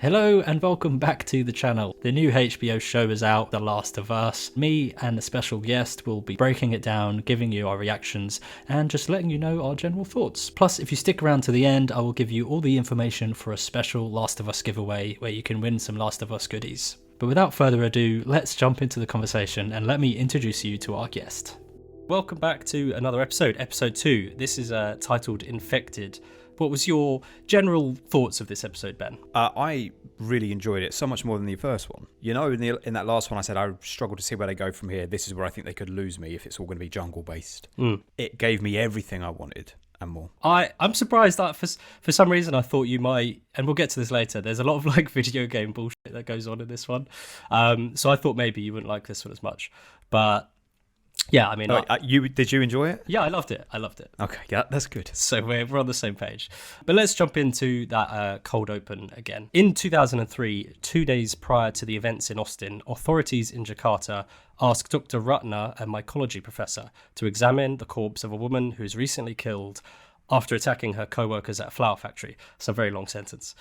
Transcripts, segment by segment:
Hello and welcome back to the channel. The new HBO show is out, The Last of Us. Me and a special guest will be breaking it down, giving you our reactions, and just letting you know our general thoughts. Plus, if you stick around to the end, I will give you all the information for a special Last of Us giveaway where you can win some Last of Us goodies. But without further ado, let's jump into the conversation and let me introduce you to our guest. Welcome back to another episode, episode 2. This is titled Infected. What was your general thoughts of this episode, Ben? I really enjoyed it so much more than the first one. You know, in that last one, I said I struggled to see where they go from here. This is where I think they could lose me if it's all going to be jungle based. It gave me everything I wanted and more. I'm surprised that for some reason I thought you might, and we'll get to this later. There's a lot of like video game bullshit that goes on in this one, so I thought maybe you wouldn't like this one as much, but. Yeah, I mean... did you enjoy it? Yeah, I loved it. Okay, yeah, that's good. So we're on the same page. But let's jump into that cold open again. In 2003, 2 days prior to the events in Austin, authorities in Jakarta asked Dr. Ratna, a mycology professor, to examine the corpse of a woman who's recently killed after attacking her co-workers at a flower factory. It's a very long sentence.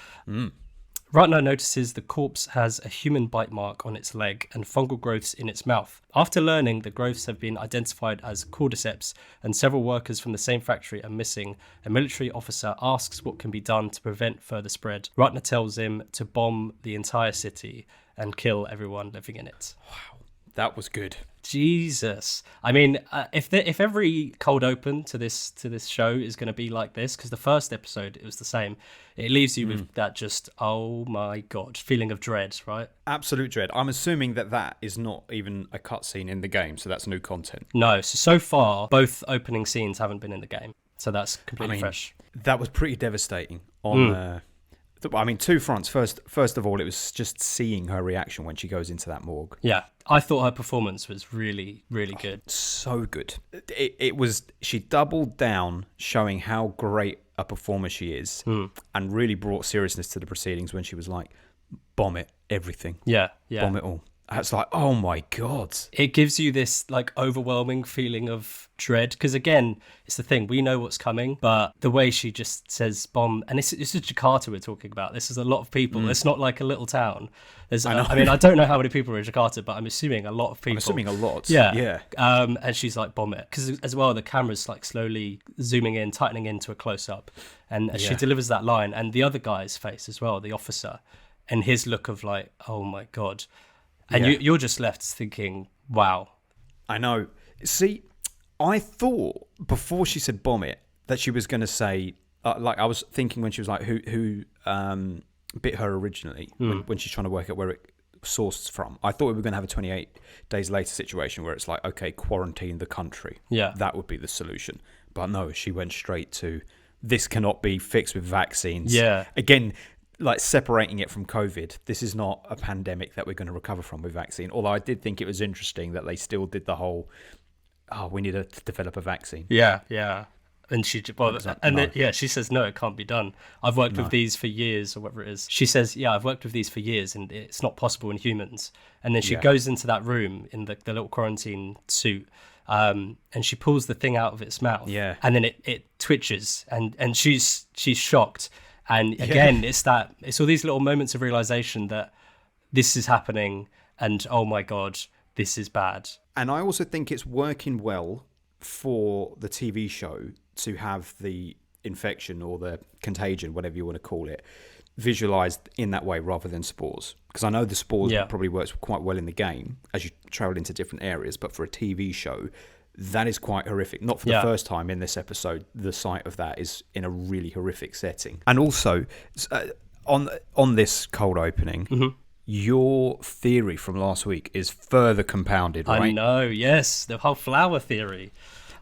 Ratna notices the corpse has a human bite mark on its leg and fungal growths in its mouth. After learning the growths have been identified as cordyceps and several workers from the same factory are missing, a military officer asks what can be done to prevent further spread. Ratna tells him to bomb the entire city and kill everyone living in it. Wow, that was good. Jesus. I mean, if every cold open to this show is going to be like this, because the first episode it was the same, it leaves you with that just, oh my god, feeling of dread, right? Absolute dread. I'm assuming that is not even a cutscene in the game, so that's new content. No, so far, both opening scenes haven't been in the game, so that's completely fresh. That was pretty devastating on... I mean, two fronts. First of all, it was just seeing her reaction when she goes into that morgue. Yeah, I thought her performance was really, really good. So good. It was. She doubled down, showing how great a performer she is, and really brought seriousness to the proceedings when she was like, "Bomb it, everything. Yeah, bomb it all." It's like, oh my god. It gives you this like overwhelming feeling of dread because again, it's the thing, we know what's coming, but the way she just says bomb, and this is Jakarta we're talking about. This is a lot of people. It's not like a little town. I mean, I don't know how many people are in Jakarta, but I'm assuming a lot of people. I'm assuming a lot. Yeah. And she's like, bomb it. Because as well, the camera's like slowly zooming in, tightening into a close up. And she delivers that line. And the other guy's face as well, the officer, and his look of like, oh my God. And you're just left thinking, wow. I know. See, I thought before she said bomb it that she was going to say, like I was thinking when she was like, who bit her originally when she's trying to work out where it sourced from. I thought we were going to have a 28 days later situation where it's like, okay, quarantine the country. Yeah. That would be the solution. But no, she went straight to, this cannot be fixed with vaccines. Yeah. Again, like separating it from COVID. This is not a pandemic that we're going to recover from with vaccine. Although I did think it was interesting that they still did the whole, we need to develop a vaccine. Yeah. And she says, no, it can't be done. I've worked with these for years or whatever it is. She says, yeah, I've worked with these for years and it's not possible in humans. And then she goes into that room in the little quarantine suit and she pulls the thing out of its mouth. Yeah. And then it twitches and she's shocked. And again, it's all these little moments of realization that this is happening and oh my God, this is bad. And I also think it's working well for the TV show to have the infection or the contagion, whatever you want to call it, visualized in that way rather than spores. Because I know the spores probably works quite well in the game as you travel into different areas, but for a TV show, that is quite horrific. Not for the first time in this episode, the sight of that is in a really horrific setting. And also, on this cold opening, your theory from last week is further compounded, right? I know, yes. The whole flower theory.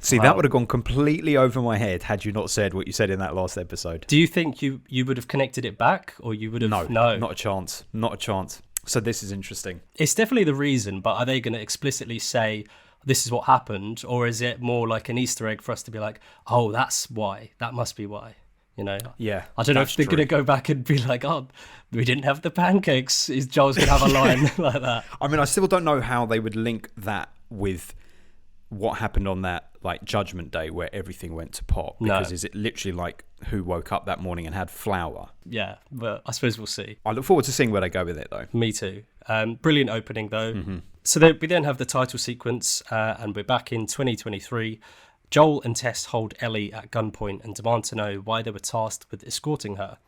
See, that would have gone completely over my head had you not said what you said in that last episode. Do you think you would have connected it back? Or you would have... No, not a chance. Not a chance. So this is interesting. It's definitely the reason, but are they going to explicitly say... this is what happened, or is it more like an Easter egg for us to be like, oh, that's why, that must be why, you know? Yeah, I don't know if they're going to go back and be like, oh, we didn't have the pancakes. Is Joel's going to have a line like that? I mean, I still don't know how they would link that with what happened on that like Judgment Day where everything went to pot? Because is it literally like who woke up that morning and had flour? Yeah, but I suppose we'll see. I look forward to seeing where they go with it, though. Me too. Brilliant opening, though. Mm-hmm. So we then have the title sequence, and we're back in 2023. Joel and Tess hold Ellie at gunpoint and demand to know why they were tasked with escorting her.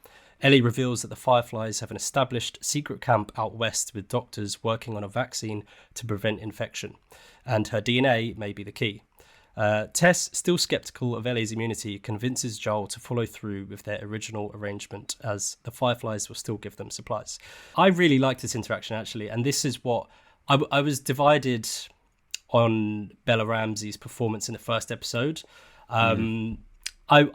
Ellie reveals that the Fireflies have an established secret camp out west with doctors working on a vaccine to prevent infection, and her DNA may be the key. Tess, still sceptical of Ellie's immunity, convinces Joel to follow through with their original arrangement, as the Fireflies will still give them supplies. I really liked this interaction, actually, and this is what I was divided on Bella Ramsey's performance in the first episode. I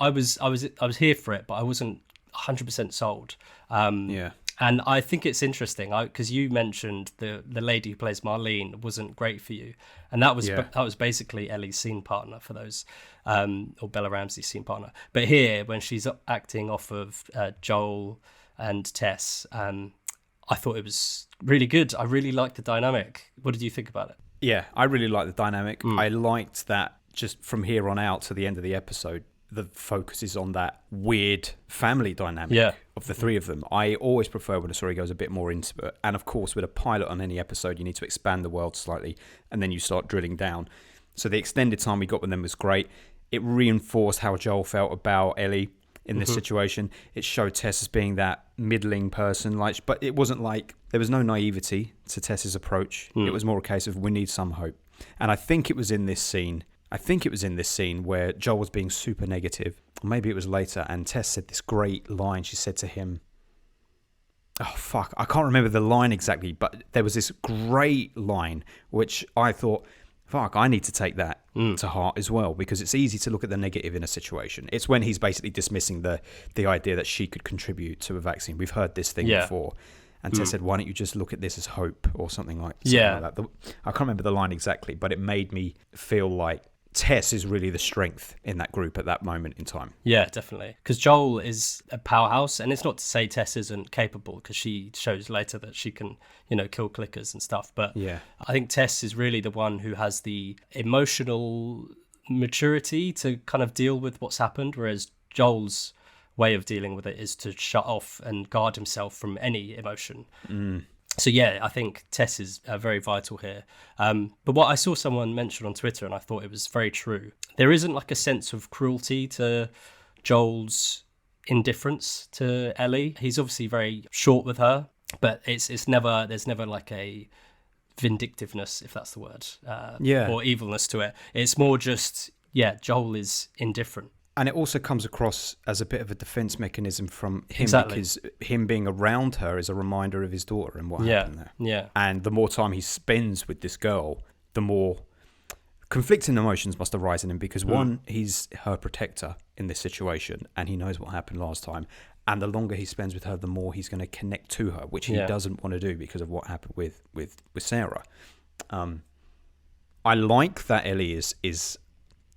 was here for it, but I wasn't 100% sold. And I think it's interesting because you mentioned the lady who plays Marlene wasn't great for you, and that was basically Ellie's scene partner for those, or Bella Ramsey's scene partner. But here, when she's acting off of Joel and Tess, I thought it was really good. I really liked the dynamic. What did you think about it? Yeah, I really liked the dynamic. I liked that just from here on out to the end of the episode, the focus is on that weird family dynamic of the three of them. I always prefer when a story goes a bit more into it. And of course, with a pilot on any episode, you need to expand the world slightly and then you start drilling down. So the extended time we got with them was great. It reinforced how Joel felt about Ellie in this situation. It showed Tess as being that middling person, but it wasn't like there was no naivety to Tess's approach. It was more a case of we need some hope. And I think it was in this scene where Joel was being super negative, or maybe it was later, and Tess said this great line. She said to him, I can't remember the line exactly, but there was this great line which I thought, I need to take that to heart as well, because it's easy to look at the negative in a situation. It's when he's basically dismissing the idea that she could contribute to a vaccine. We've heard this thing before. And Tess said, why don't you just look at this as hope or something like that. I can't remember the line exactly, but it made me feel like Tess is really the strength in that group at that moment in time. Yeah, definitely. Because Joel is a powerhouse, and it's not to say Tess isn't capable, because she shows later that she can, kill clickers and stuff. But I think Tess is really the one who has the emotional maturity to kind of deal with what's happened, whereas Joel's way of dealing with it is to shut off and guard himself from any emotion. So I think Tess is very vital here. But what I saw someone mention on Twitter, and I thought it was very true, there isn't like a sense of cruelty to Joel's indifference to Ellie. He's obviously very short with her, but there's never like a vindictiveness, if that's the word, or evilness to it. It's more just, Joel is indifferent. And it also comes across as a bit of a defense mechanism from him, because him being around her is a reminder of his daughter and what happened there. Yeah. And the more time he spends with this girl, the more conflicting emotions must arise in him, because one, he's her protector in this situation and he knows what happened last time. And the longer he spends with her, the more he's going to connect to her, which he doesn't want to do because of what happened with Sarah. I like that Ellie is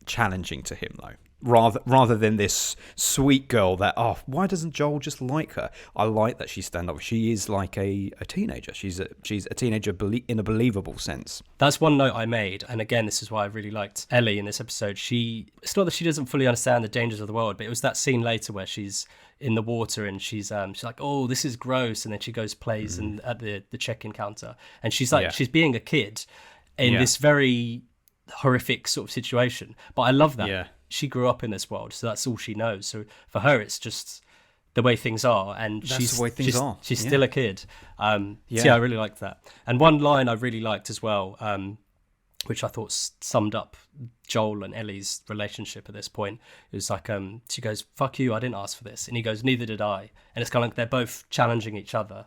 challenging to him, though. Rather than this sweet girl that, why doesn't Joel just like her? I like that she's stand up. She is like a teenager. She's a teenager in a believable sense. That's one note I made, and again, this is why I really liked Ellie in this episode. It's not that she doesn't fully understand the dangers of the world, but it was that scene later where she's in the water and she's like, oh, this is gross, and then she plays and at the check-in counter, and she's like, she's being a kid in this very horrific sort of situation. But I love that. She grew up in this world, so that's all she knows. So for her, it's just the way things are, and she's still a kid. I really liked that. And one line I really liked as well, which I thought summed up Joel and Ellie's relationship at this point. It was like, she goes, "Fuck you, I didn't ask for this," and he goes, "Neither did I." And it's kind of like they're both challenging each other.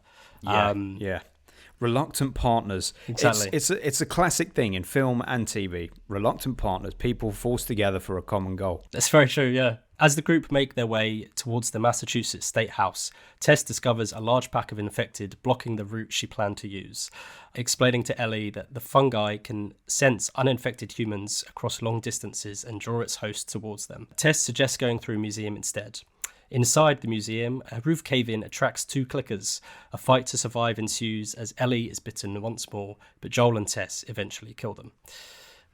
Reluctant partners. Exactly. It's a classic thing in film and TV. Reluctant partners, people forced together for a common goal. That's very true, yeah. As the group make their way towards the Massachusetts State House, Tess discovers a large pack of infected blocking the route she planned to use, explaining to Ellie that the fungi can sense uninfected humans across long distances and draw its host towards them. Tess suggests going through a museum instead. Inside the museum, a roof cave-in attracts two clickers. A fight to survive ensues as Ellie is bitten once more, but Joel and Tess eventually kill them.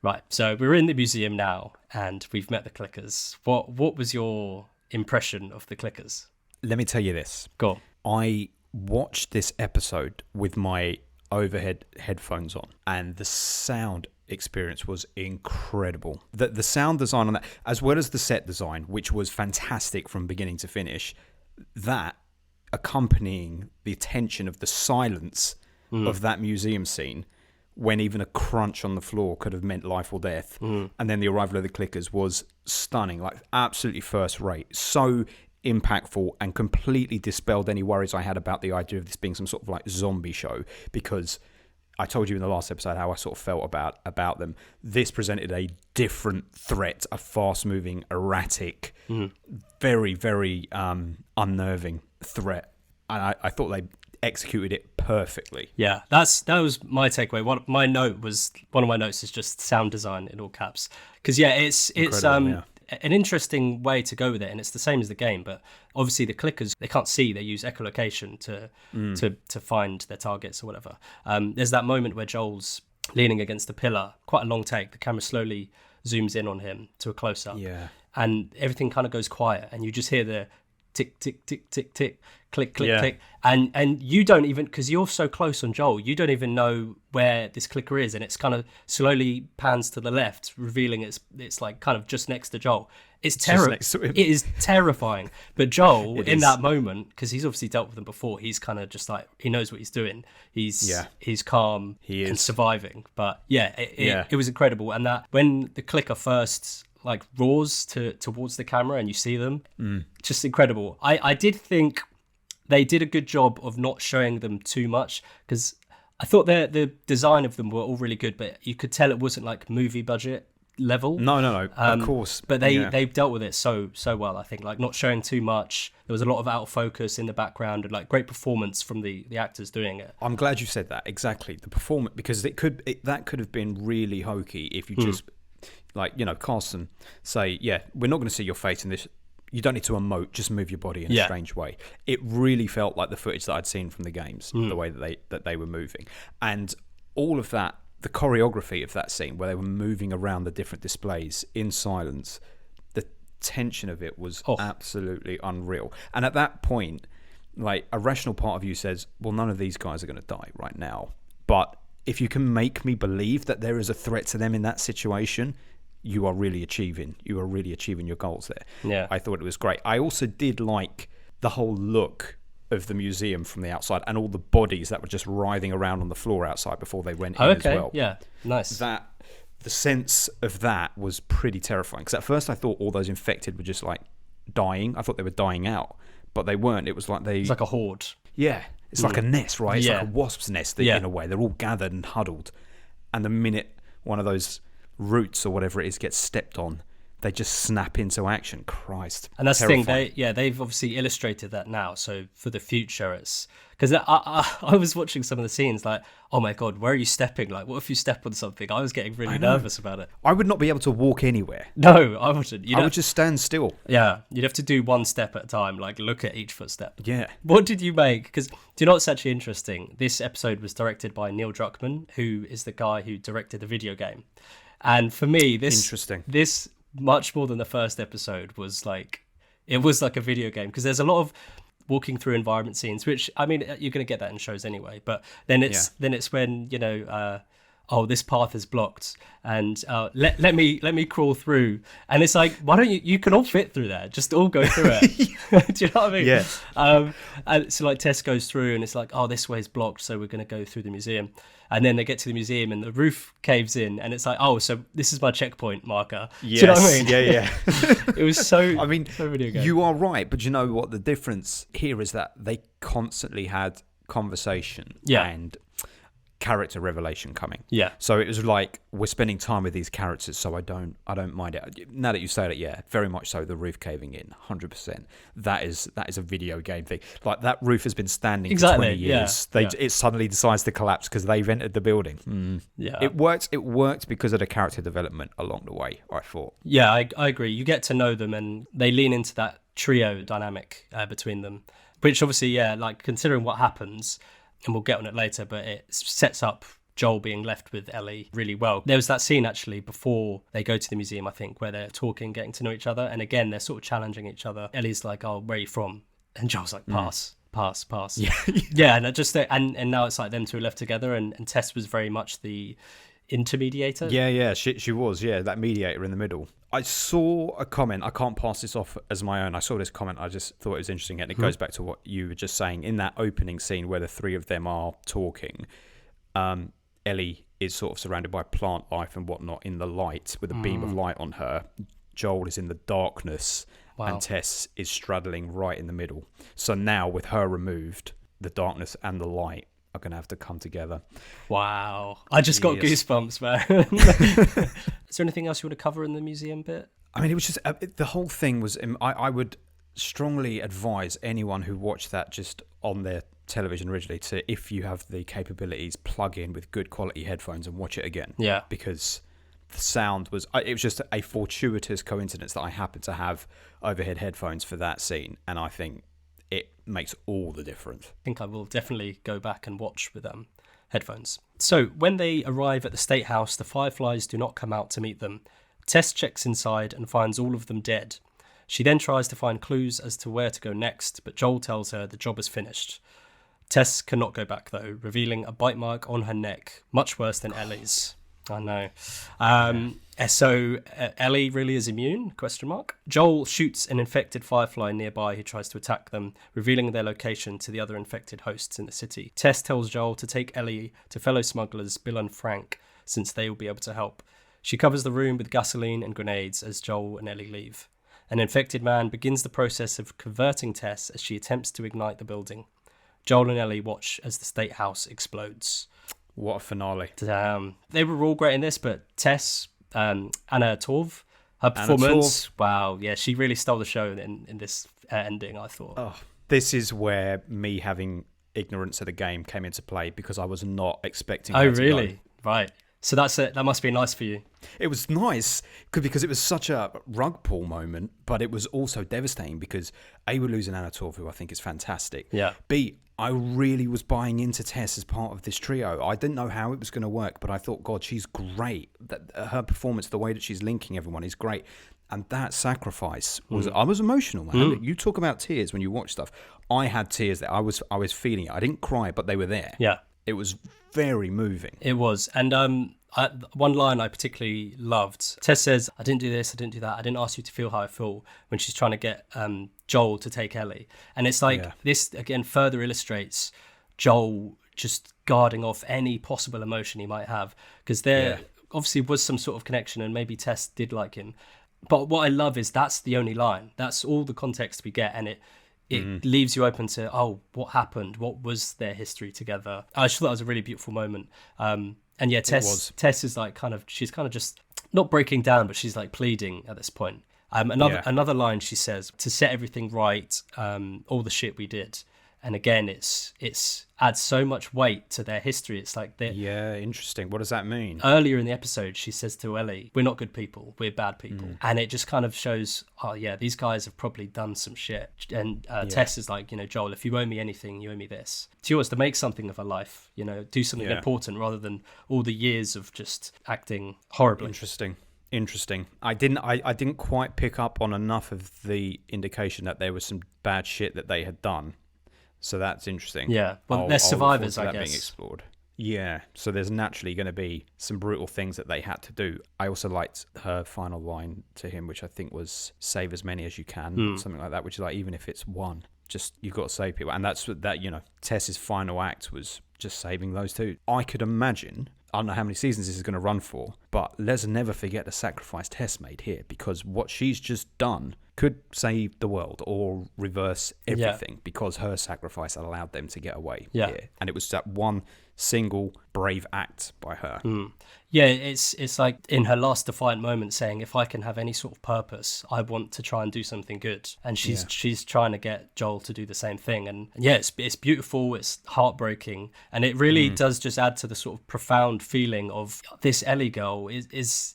Right, so we're in the museum now, and we've met the clickers. What was your impression of the clickers? Let me tell you this. Go on. I watched this episode with my overhead headphones on, and the sound experience was incredible. The sound design on that, as well as the set design, which was fantastic from beginning to finish, that accompanying the tension of the silence of that museum scene, when even a crunch on the floor could have meant life or death, and then the arrival of the clickers was stunning, like absolutely first rate. So impactful, and completely dispelled any worries I had about the idea of this being some sort of like zombie show, because I told you in the last episode how I sort of felt about them. This presented a different threat, a fast-moving, erratic, very, very unnerving threat. And I thought they executed it perfectly. Yeah, that was my takeaway. One of my notes is just sound design in all caps. Because it's an interesting way to go with it, and it's the same as the game. But obviously, the clickers, they can't see; they use echolocation to find their targets or whatever. There's that moment where Joel's leaning against a pillar, quite a long take. The camera slowly zooms in on him to a close up, and everything kind of goes quiet, and you just hear the tick, tick, tick, tick, tick, click, click, click. And you don't even, because you're so close on Joel, you don't even know where this clicker is. And it's kind of slowly pans to the left, revealing it's like kind of just next to Joel. It's it is terrifying. But Joel, in that moment, because he's obviously dealt with them before, he's kind of just like, he knows what he's doing. He's calm and surviving. But it was incredible. And that when the clicker first like roars towards the camera and you see them, just incredible. I did think they did a good job of not showing them too much, because I thought the design of them were all really good, but you could tell it wasn't like movie budget level. No, of course. But they dealt with it so well, I think, like not showing too much. There was a lot of out of focus in the background, and like great performance from the actors doing it. I'm glad you said that. Exactly. The performance, because that could have been really hokey if you just Carson say, we're not going to see your face in this. You don't need to emote, just move your body in a strange way. It really felt like the footage that I'd seen from the games, the way that they were moving. And all of that, the choreography of that scene where they were moving around the different displays in silence, the tension of it was absolutely unreal. And at that point, like, a rational part of you says, well, none of these guys are going to die right now. But if you can make me believe that there is a threat to them in that situation, you are really achieving your goals there. Yeah. I thought it was great. I also did like the whole look of the museum from the outside, and all the bodies that were just writhing around on the floor outside before they went in as well. Yeah, nice. The sense of that was pretty terrifying, because at first I thought all those infected were just like dying. I thought they were dying out, but they weren't. It was like it's like a horde. Yeah, it's like a nest, right? It's like a wasp's nest in a way. They're all gathered and huddled, and the minute one of those roots or whatever it is gets stepped on, they just snap into action. Christ. And that's terrifying. The thing, they've obviously illustrated that now, so for the future it's because I was watching some of the scenes like, oh my god, where are you stepping? Like, what if you step on something? I was getting really nervous about it. I would not be able to walk anywhere. No, I wouldn't. I would just stand still. Yeah, you'd have to do one step at a time, like look at each footstep. Yeah. What did you make? Because do you know what's actually interesting? This episode was directed by Neil Druckmann, who is the guy who directed the video game. And for me, this much more than the first episode was like a video game, because there's a lot of walking through environment scenes, which I mean you're going to get that in shows anyway. But then it's when this path is blocked, and let me crawl through, and it's like, why don't you can all fit through there, just all go through it. Do you know what I mean? Yeah. And so like Tess goes through, and it's like, oh, this way's blocked, so we're going to go through the museum. And then they get to the museum and the roof caves in, and it's like, oh, so this is my checkpoint marker. Yes. Do you know what I mean? Yeah. It was so. I mean, so video game. You are right, but you know what the difference here is? That they constantly had conversation and character revelation coming. Yeah. So it was like, we're spending time with these characters, so I don't mind it. Now that you say it, very much so. The roof caving in, 100%. That is a video game thing. Like, that roof has been standing for 20 years. It suddenly decides to collapse because they've entered the building. Yeah. It worked because of the character development along the way, I thought. Yeah, I agree. You get to know them, and they lean into that trio dynamic between them, which obviously, like, considering what happens, and we'll get on it later, but it sets up Joel being left with Ellie really well. There was that scene actually before they go to the museum, I think, where they're talking, getting to know each other. And again, they're sort of challenging each other. Ellie's like, oh, where are you from? And Joel's like, pass. Yeah, yeah, and now it's like them two are left together, and Tess was very much the intermediator. Yeah, she was, that mediator in the middle. I saw a comment, I can't pass this off as my own. I saw this comment, I just thought it was interesting, and it goes back to what you were just saying. In that opening scene where the three of them are talking, Ellie is sort of surrounded by plant life and whatnot in the light, with a beam of light on her. Joel is in the darkness. Wow. And Tess is straddling right in the middle. So now, with her removed, the darkness and the light are going to have to come together. Wow. I just got goosebumps, man. Is there anything else you want to cover in the museum bit? I mean, it was just, the whole thing was, I would strongly advise anyone who watched that just on their television originally to, if you have the capabilities, plug in with good quality headphones and watch it again. Yeah. Because the sound was, it was just a fortuitous coincidence that I happened to have overhead headphones for that scene, and I think it makes all the difference. I think I will definitely go back and watch with headphones. So when they arrive at the State House, the Fireflies do not come out to meet them. Tess checks inside and finds all of them dead. She then tries to find clues as to where to go next, but Joel tells her the job is finished. Tess cannot go back though, revealing a bite mark on her neck, much worse than Ellie's. I know. So Ellie really is immune? ? Joel shoots an infected Firefly nearby who tries to attack them, revealing their location to the other infected hosts in the city. Tess tells Joel to take Ellie to fellow smugglers Bill and Frank, since they will be able to help. She covers the room with gasoline and grenades as Joel and Ellie leave. An infected man begins the process of converting Tess as she attempts to ignite the building. Joel and Ellie watch as the State House explodes. What a finale. They were all great in this, but Tess, Anna Torv, her performance, wow, yeah, she really stole the show in this ending, I thought. Oh, this is where me having ignorance of the game came into play, because I was not expecting her to really? go. Right. So that's it. That must be nice for you. It was nice because it was such a rug pull moment, but it was also devastating because A, we're losing Anna Torv, who I think is fantastic. Yeah. B, I really was buying into Tess as part of this trio. I didn't know how it was going to work, but I thought, God, she's great. That her performance, the way that she's linking everyone is great. And that sacrifice was, I was emotional, man. You talk about tears when you watch stuff. I had tears there. I was feeling it. I didn't cry, but they were there. Yeah. It was very moving. It was. And one line I particularly loved. Tess says, I didn't do this, I didn't do that. I didn't ask you to feel how I feel, when she's trying to get Joel to take Ellie. And it's like, this, again, further illustrates Joel just guarding off any possible emotion he might have. Because there obviously was some sort of connection, and maybe Tess did like him. But what I love is that's the only line. That's all the context we get. And it leaves you open to, what happened? What was their history together? I just thought that was a really beautiful moment. And yeah, Tess is like she's kind of just not breaking down, but she's like pleading at this point. Another line she says, to set everything right, all the shit we did. And again, it's adds so much weight to their history. It's like interesting. What does that mean? Earlier in the episode, she says to Ellie, "We're not good people. We're bad people," and it just kind of shows, these guys have probably done some shit. And Tess is like, Joel, if you owe me anything, you owe me this. It's yours to make something of a life. Do something important rather than all the years of just acting horribly. Interesting. I didn't quite pick up on enough of the indication that there was some bad shit that they had done. So that's interesting. Yeah, well, they're survivors, I guess. Being explored. Yeah, so there's naturally going to be some brutal things that they had to do. I also liked her final line to him, which I think was "save as many as you can," something like that. Which is like, even if it's one, just you've got to save people, and that's what Tess's final act was, just saving those two. I could imagine. I don't know how many seasons this is going to run for, but let's never forget the sacrifice Tess made here, because what she's just done could save the world or reverse everything, because her sacrifice allowed them to get away here. And it was that one single brave act by her. Yeah, it's like in her last defiant moment saying, if I can have any sort of purpose, I want to try and do something good. And she's trying to get Joel to do the same thing. And it's beautiful, it's heartbreaking, and it really does just add to the sort of profound feeling of this Ellie girl. Is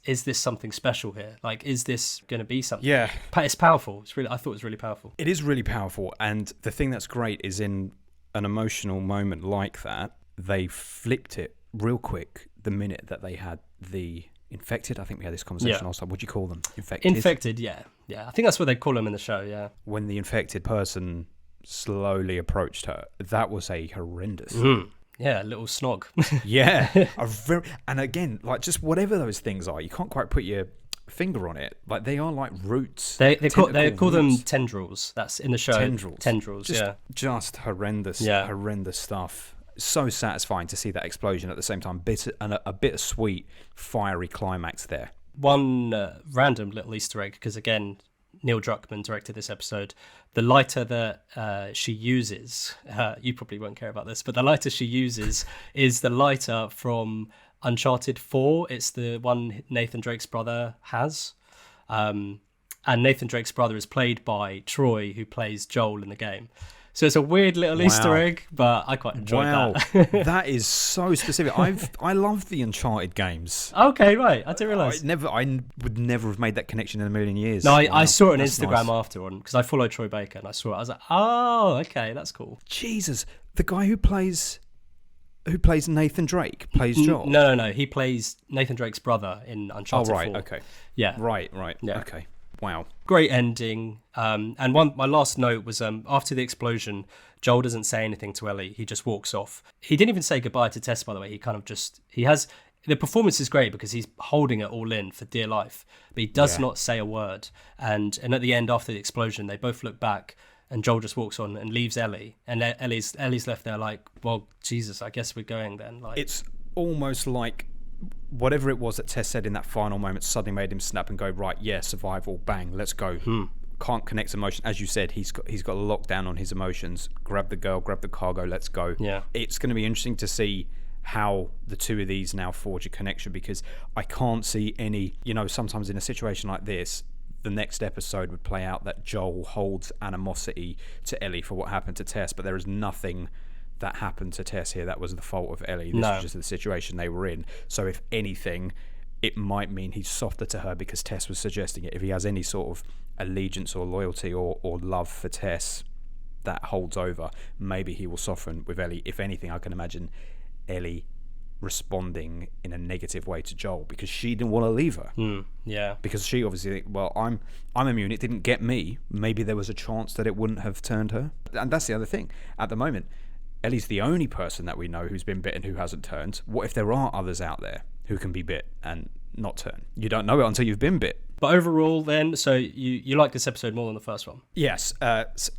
this something special here? Like, is this going to be something? Yeah. It's powerful. I thought it was really powerful. It is really powerful. And the thing that's great is, in an emotional moment like that, they flipped it real quick, the minute that they had the infected, I think we had this conversation last time. What do you call them? Infected, yeah. I think that's what they call them in the show. Yeah. When the infected person slowly approached her, that was a horrendous. Yeah, a little snog. Yeah, and again, like just whatever those things are, you can't quite put your finger on it. Like they are like roots. They call them tendrils. That's in the show. Tendrils. Just horrendous. Yeah. Horrendous stuff. So satisfying to see that explosion at the same time. A bittersweet, fiery climax there. One random little Easter egg, because again, Neil Druckmann directed this episode. The lighter that she uses, you probably won't care about this, but the lighter she uses is the lighter from Uncharted 4. It's the one Nathan Drake's brother has. And Nathan Drake's brother is played by Troy, who plays Joel in the game. So it's a weird little Easter egg, but I quite enjoyed that. That is so specific. I love the Uncharted games. Okay, right. I didn't realise. I would never have made that connection in a million years. No, I saw it on Instagram after on, because I follow Troy Baker, and I saw it. I was like, oh, okay, that's cool. Jesus, the guy who plays Nathan Drake plays Joel. No. He plays Nathan Drake's brother in Uncharted 4. Oh, right. Okay. Yeah. Right. Yeah. Okay. Wow. Great ending. And my last note was after the explosion, Joel doesn't say anything to Ellie. He just walks off. He didn't even say goodbye to Tess, by the way. He kind of the performance is great because he's holding it all in for dear life, but he does not say a word. And at the end, after the explosion, they both look back and Joel just walks on and leaves Ellie. And Ellie's left there like, well, Jesus, I guess we're going then. Like, it's almost like whatever it was that Tess said in that final moment suddenly made him snap and go, right, yeah, survival, bang, let's go. Can't connect emotion. As you said, he's got a lockdown on his emotions. Grab the girl, grab the cargo, let's go. Yeah. It's going to be interesting to see how the two of these now forge a connection, because I can't see any, sometimes in a situation like this, the next episode would play out that Joel holds animosity to Ellie for what happened to Tess, but there is nothing that happened to Tess here that was the fault of Ellie. This was just the situation they were in. So if anything, it might mean he's softer to her because Tess was suggesting it. If he has any sort of allegiance or loyalty or love for Tess that holds over, maybe he will soften with Ellie. If anything, I can imagine Ellie responding in a negative way to Joel because she didn't want to leave her. Yeah. Because she obviously, well, I'm immune. It didn't get me. Maybe there was a chance that it wouldn't have turned her. And that's the other thing. At the moment, Ellie's the only person that we know who's been bitten who hasn't turned. What if there are others out there who can be bit and not turn? You don't know it until you've been bit. But overall then, so you like this episode more than the first one? Yes,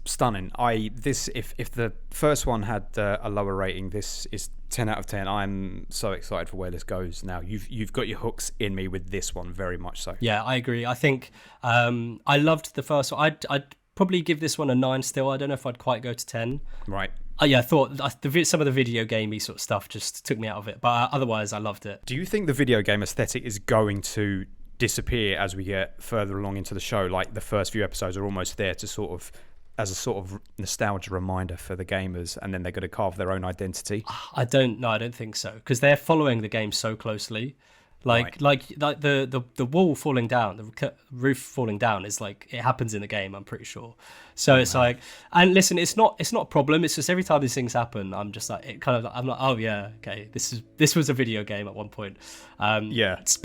stunning. If the first one had a lower rating, this is 10 out of 10. I'm so excited for where this goes now. You've got your hooks in me with this one, very much so. Yeah, I agree. I think I loved the first one. I'd probably give this one a 9 still. I don't know if I'd quite go to 10. Right. I thought some of the video gamey sort of stuff just took me out of it, but otherwise I loved it. Do you think the video game aesthetic is going to disappear as we get further along into the show? Like the first few episodes are almost there to as a sort of nostalgia reminder for the gamers, and then they're going to carve their own identity? I don't think so, because they're following the game so closely. Like the wall falling down, the roof falling down is like, it happens in the game, I'm pretty sure. So it's like, and listen, it's not a problem. It's just every time these things happen, I'm just like, I'm like, oh yeah, okay, this was a video game at one point. But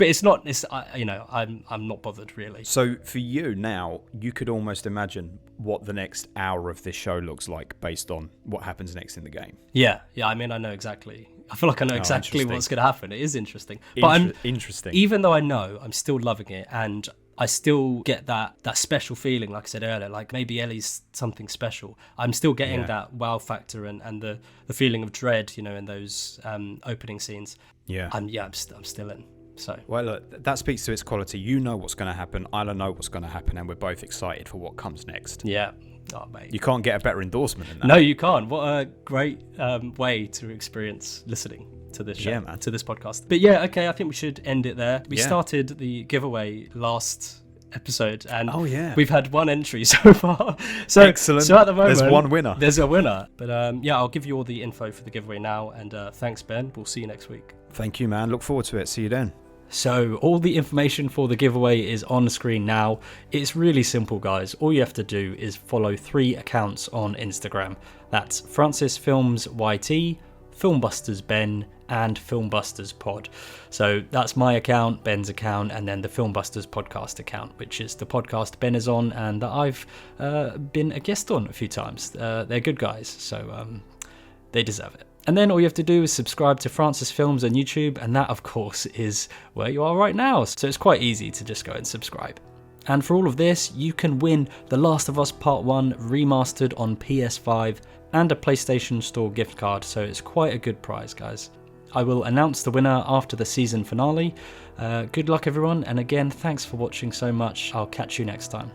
it's not. I'm not bothered really. So for you now, you could almost imagine what the next hour of this show looks like based on what happens next in the game. Yeah. I mean, I know exactly. I feel like I know exactly what's going to happen. It is interesting. But interesting. Even though I know, I'm still loving it, and I still get that special feeling, like I said earlier, like maybe Ellie's something special. I'm still getting that wow factor and the feeling of dread, in those opening scenes. Yeah. I'm still in. So. Well, look, that speaks to its quality. You know what's going to happen. I don't know what's going to happen, and we're both excited for what comes next. Yeah. Oh, mate. You can't get a better endorsement than that. No, you can't. What a great way to experience listening to this show, to this podcast. But yeah, okay, I think we should end it there. We started the giveaway last episode, and we've had one entry so far. So excellent. So at the moment, there's one winner. There's a winner. But I'll give you all the info for the giveaway now. And thanks, Ben. We'll see you next week. Thank you, man. Look forward to it. See you then. So all the information for the giveaway is on screen now. It's really simple, guys. All you have to do is follow 3 accounts on Instagram. That's Francis Films YT, Filmbusters Ben, and Filmbusters Pod. So that's my account, Ben's account, and then the Filmbusters podcast account, which is the podcast Ben is on and that I've been a guest on a few times. They're good guys, so they deserve it. And then all you have to do is subscribe to Francis Films on YouTube, and that, of course, is where you are right now. So it's quite easy to just go and subscribe. And for all of this, you can win The Last of Us Part 1 remastered on PS5 and a PlayStation Store gift card, so it's quite a good prize, guys. I will announce the winner after the season finale. Good luck, everyone, and again, thanks for watching so much. I'll catch you next time.